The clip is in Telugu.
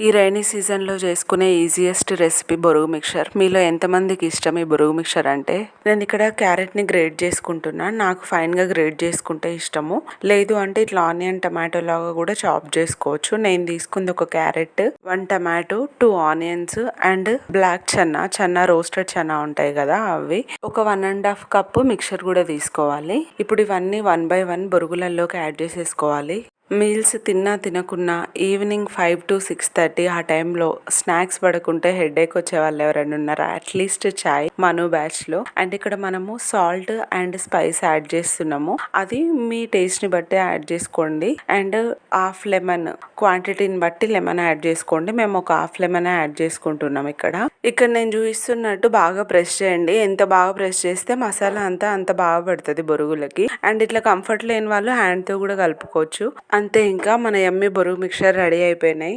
ఈ రైనీ సీజన్లో చేసుకునే ఈజియెస్ట్ రెసిపీ బొరుగు మిక్చర్. మీలో ఎంతమందికి ఇష్టం ఈ బొరుగు మిక్చర్ అంటే? నేను ఇక్కడ క్యారెట్ని గ్రేట్ చేసుకుంటున్నా. నాకు ఫైన్గా గ్రేట్ చేసుకుంటే ఇష్టము. లేదు అంటే ఇట్లా ఆనియన్ టమాటో లాగా కూడా చాప్ చేసుకోవచ్చు. నేను తీసుకుంది ఒక carrot, 1 tomato, 2 onions and black chana roasted chana ఉంటాయి కదా, అవి ఒక 1.5 కప్పు మిక్చర్ కూడా తీసుకోవాలి. ఇప్పుడు ఇవన్నీ 1 by 1 బొరుగులలోకి యాడ్ చేసేసుకోవాలి. మీల్స్ తిన్నా తినకున్నా ఈవినింగ్ 5 to 6:30 ఆ టైంలో స్నాక్స్ పడకుంటే హెడేక్ వచ్చే వాళ్ళు ఎవరైనా ఉన్నారా? అట్లీస్ట్ చాయ్ మను బ్యాచ్లో. అండ్ ఇక్కడ మనము సాల్ట్ అండ్ స్పైస్ యాడ్ చేస్తున్నాము. అది మీ టేస్ట్ని బట్టి యాడ్ చేసుకోండి. అండ్ హాఫ్ లెమన్ క్వాంటిటీని బట్టి లెమన్ యాడ్ చేసుకోండి. మేము ఒక హాఫ్ లెమన్ యాడ్ చేసుకుంటున్నాం. ఇక్కడ నేను చూపిస్తున్నట్టు బాగా ప్రెస్ చేయండి. ఎంత బాగా ప్రెస్ చేస్తే మసాలా అంత బాగా పడుతుంది బొరుగులకి. అండ్ ఇట్లా కంఫర్ట్ లేని వాళ్ళు హ్యాండ్తో కూడా కలుపుకోవచ్చు. అంతే, ఇంకా మన యమ్మీ బొరుగు మిక్చర్ రెడీ అయిపోయినాయి.